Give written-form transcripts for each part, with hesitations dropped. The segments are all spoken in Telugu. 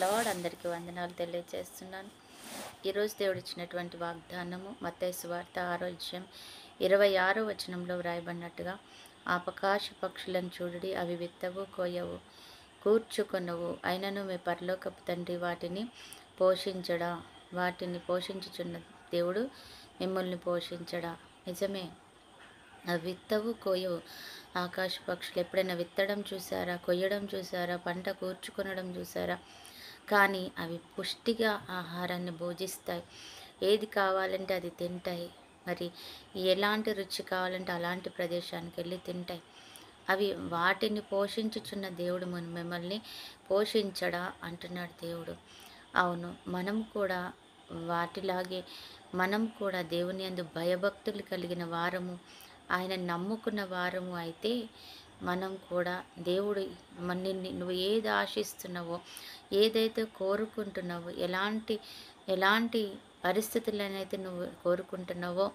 లార్డ్. అందరికీ వందనాలు తెలియజేస్తున్నాను. ఈరోజు దేవుడు ఇచ్చినటువంటి వాగ్దానము మత్తయి సువార్త 6వ అధ్యాయం 26వ వచనంలో వ్రాయబడినట్టుగా ఆకాశ పక్షులను చూడుడి, అవి విత్తవు, కోయవు, కూర్చుకొనవు, అయినను మీ పరలోకపు తండ్రి వాటిని పోషించడా? వాటిని పోషించుచున్న దేవుడు మిమ్మల్ని పోషించడా? నిజమే. అవి విత్తవు, కోయవు. ఆకాశ పక్షులు ఎప్పుడైనా విత్తడం చూసారా? కొయ్యడం చూసారా? పంట కూర్చుకొనడం చూసారా? కానీ అవి పుష్టిగా ఆహారాన్ని భోజిస్తాయి. ఏది కావాలంటే అది తింటాయి. మరి ఎలాంటి రుచి కావాలంటే అలాంటి ప్రదేశానికి వెళ్ళి తింటాయి. అవి వాటిని పోషించుచున్న దేవుడు మిమ్మల్ని పోషించడా అంటున్నాడు దేవుడు. అవును, మనం కూడా వాటిలాగే మనం కూడా దేవుని యందు భయభక్తులు కలిగిన వారము, ఆయన నమ్ముకున్న వారము అయితే మనం కూడా దేవుడు నిన్ను నువ్వు ఏది ఆశిస్తున్నావో, ఏదైతే కోరుకుంటున్నావో, ఎలాంటి పరిస్థితులనైతే నువ్వు కోరుకుంటున్నావో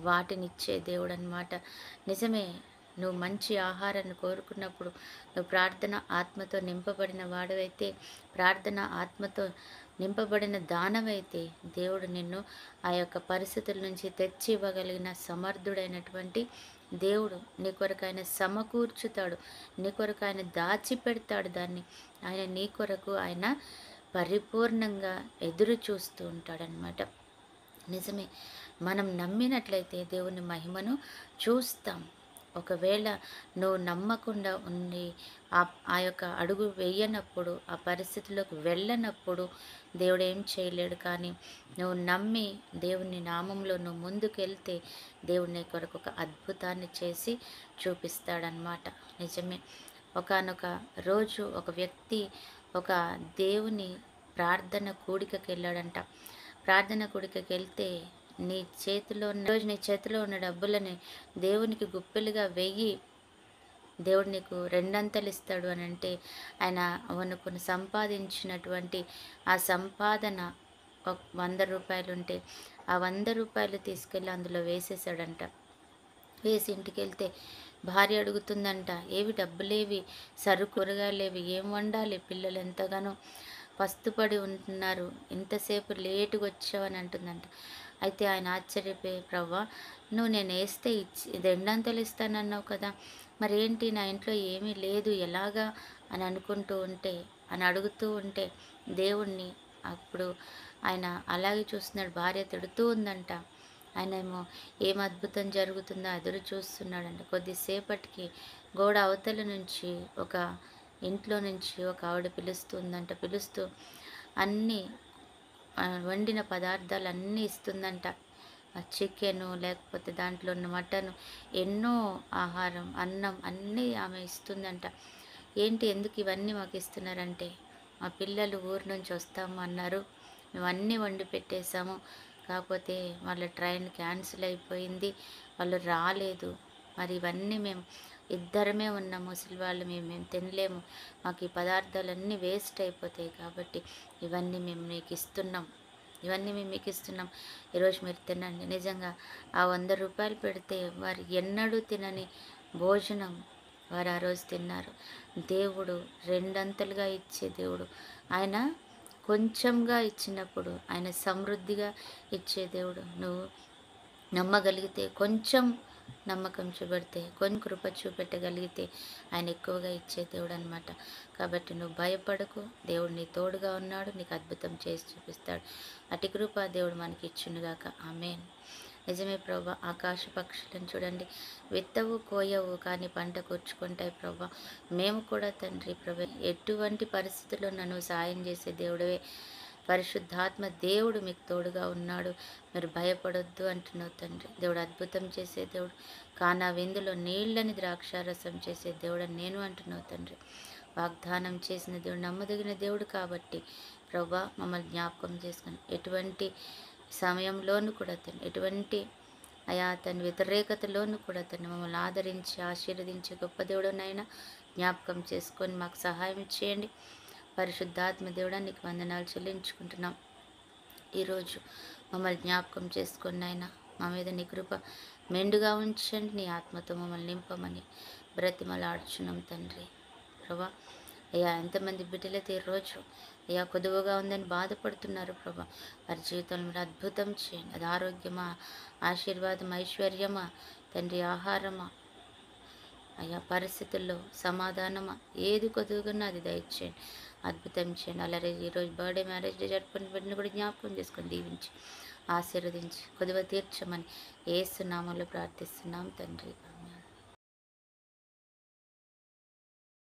వాటినిచ్చే దేవుడు అన్నమాట. నిజమే. నువ్వు మంచి ఆహారాన్ని కోరుకున్నప్పుడు, నువ్వు ప్రార్థన ఆత్మతో నింపబడిన వాడవైతే, ప్రార్థన ఆత్మతో నింపబడిన దానవైతే దేవుడు నిన్ను ఆ యొక్క పరిస్థితుల నుంచి తెచ్చి ఇవ్వగలిగిన సమర్థుడైనటువంటి దేవుడు. నీ కొరకు ఆయన సమకూర్చుతాడు, నీ కొరకు ఆయన దాచిపెడతాడు దాన్ని. ఆయన నీ కొరకు ఆయన పరిపూర్ణంగా ఎదురు చూస్తూ ఉంటాడనమాట. నిజమే. మనం నమ్మినట్లయితే దేవుని మహిమను చూస్తాం. ఒకవేళ నువ్వు నమ్మకుండా ఉండి ఆ యొక్క అడుగు వేయనప్పుడు, ఆ పరిస్థితిలోకి వెళ్ళనప్పుడు దేవుడు ఏం చేయలేడు. కానీ నువ్వు నమ్మి దేవుని నామంలో నువ్వు ముందుకెళ్తే దేవుడు నీ కొరకు ఒక అద్భుతాన్ని చేసి చూపిస్తాడనమాట. నిజమే. ఒకానొక రోజు ఒక వ్యక్తి ఒక దేవుని ప్రార్థన కూడికకి వెళ్ళాడంట. ప్రార్థన కూడికకి వెళ్తే నీ చేతిలో ఉన్న డబ్బులని దేవునికి గుప్పెలుగా వెయ్యి, దేవుడు నీకు రెండంతలు ఇస్తాడు అని అంటే, ఆయన అవనుకుని సంపాదించినటువంటి ఆ సంపాదన ఒక 100 రూపాయలు ఉంటే ఆ 100 రూపాయలు తీసుకెళ్ళి అందులో వేసేసాడంట. వేసి ఇంటికి వెళ్తే భార్య అడుగుతుందంట, ఏవి డబ్బులేవి, కూరగాయలేవి, ఏం వండాలి, పిల్లలు ఎంతగానో పస్తుపడి ఉంటున్నారు, ఇంతసేపు లేటుగా వచ్చావని అంటుందంట. అయితే ఆయన ఆశ్చర్యపోయి, ప్రవ్వా, నువ్వు నేను వేస్తే ఇచ్చి రెండంతలు ఇస్తానన్నావు కదా, మరి ఏంటి నా ఇంట్లో ఏమీ లేదు ఎలాగా అని అడుగుతూ ఉంటే దేవుణ్ణి అప్పుడు ఆయన అలాగే చూస్తున్నాడు. భార్య తిడుతూ ఉందంట. ఆయన ఏమో ఏం అద్భుతం జరుగుతుందో ఎదురు చూస్తున్నాడంట. కొద్దిసేపటికి గోడ అవతల నుంచి ఇంట్లో నుంచి ఒక ఆవిడ పిలుస్తుందంట. పిలుస్తూ అన్నీ వండిన పదార్థాలు అన్నీ ఇస్తుందంట. చికెను, లేకపోతే దాంట్లో ఉన్న మటను, ఎన్నో ఆహారం, అన్నం అన్నీ ఆమె ఇస్తుందంట. ఏంటి, ఎందుకు ఇవన్నీ మాకు ఇస్తున్నారంటే, మా పిల్లలు ఊరు నుంచి వస్తాము అన్నారు, మేము అన్నీ వండి పెట్టేశాము, కాకపోతే వాళ్ళ ట్రైన్ క్యాన్సిల్ అయిపోయింది, వాళ్ళు రాలేదు, మరి ఇవన్నీ మేము ఇద్దరమే ఉన్నాము, ముసలి వాళ్ళు, మేము తినలేము, మాకు ఈ పదార్థాలన్నీ వేస్ట్ అయిపోతాయి, కాబట్టి ఇవన్నీ మేము మీకు ఇస్తున్నాం, ఈరోజు మీరు తినండి. నిజంగా ఆ 100 రూపాయలు పెడితే వారు ఎన్నడూ తినని భోజనం వారు ఆ రోజు తిన్నారు. దేవుడు రెండంతలుగా ఇచ్చే దేవుడు. ఆయన కొంచెంగా ఇచ్చినప్పుడు ఆయన సమృద్ధిగా ఇచ్చే దేవుడు. నువ్వు నమ్మగలిగితే, కొంచెం నమ్మకం చూపెడితే, కొన్ని కృప చూపెట్టగలిగితే ఆయన ఎక్కువగా ఇచ్చే దేవుడు అనమాట. కాబట్టి నువ్వు భయపడకు, దేవుడు నీ తోడుగా ఉన్నాడు, నీకు అద్భుతం చేసి చూపిస్తాడు. అటు కృప దేవుడు మనకి ఇచ్చునుగాక. ఆమేన్. నిజమే ప్రభా. ఆకాశ పక్షులను చూడండి, విత్తవు, కోయవు, కానీ పంట కూర్చుకుంటాయి ప్రభా. మేము కూడా తండ్రి ప్రభా, ఎటువంటి పరిస్థితుల్లో నన్ను సాయం చేసే దేవుడవే, పరిశుద్ధాత్మ దేవుడు మీకు తోడుగా ఉన్నాడు, మీరు భయపడొద్దు అంటున్నావు తండ్రి. దేవుడు అద్భుతం చేసే దేవుడు, కానా విందులో నీళ్ళని ద్రాక్షారసం చేసే దేవుడు అని నేను అంటున్నావు తండ్రి. వాగ్దానం చేసిన దేవుడు నమ్మదగిన దేవుడు కాబట్టి ప్రభా, మమ్మల్ని జ్ఞాపకం చేసుకుని ఎటువంటి సమయంలోనూ కూడా ఎటువంటి తన వ్యతిరేకతలోనూ కూడా మమ్మల్ని ఆదరించి ఆశీర్వదించే గొప్ప దేవుడునైనా జ్ఞాపకం చేసుకొని మాకు సహాయం చేయండి. పరిశుద్ధాత్మ దేవుడా, నీకు వందనాలు చెల్లించుకుంటున్నాం. ఈరోజు మమ్మల్ని జ్ఞాపకం చేసుకొని ఆయన మా మీద నీ కృప మెండుగా ఉంచండి, నీ ఆత్మతో మమ్మల్ని నింపమని బ్రతిమలాడుచున్నాం తండ్రి. ప్రభా, అయ్యా ఎంతమంది బిడ్డలైతే ఈరోజు అయ్యా కొదువుగా ఉందని బాధపడుతున్నారు ప్రభా, వారి జీవితంలో మీరు అద్భుతం చేయండి. అది ఆరోగ్యమా, ఆశీర్వాదం, ఐశ్వర్యమా, తండ్రి ఆహారమా, అయ్యా పరిస్థితుల్లో సమాధానమా, ఏది కొదువుగా అది దయచేయండి, అద్భుతం చేయండి. అలాగే ఈరోజు బర్త్డే, మ్యారేజ్ డే జరుపుకుని బిడ్డను కూడా జ్ఞాపకం చేసుకొని దీవించి ఆశీర్వదించి కొదువ తీర్చమని యేసు నామములో ప్రార్థిస్తున్నాం తండ్రి.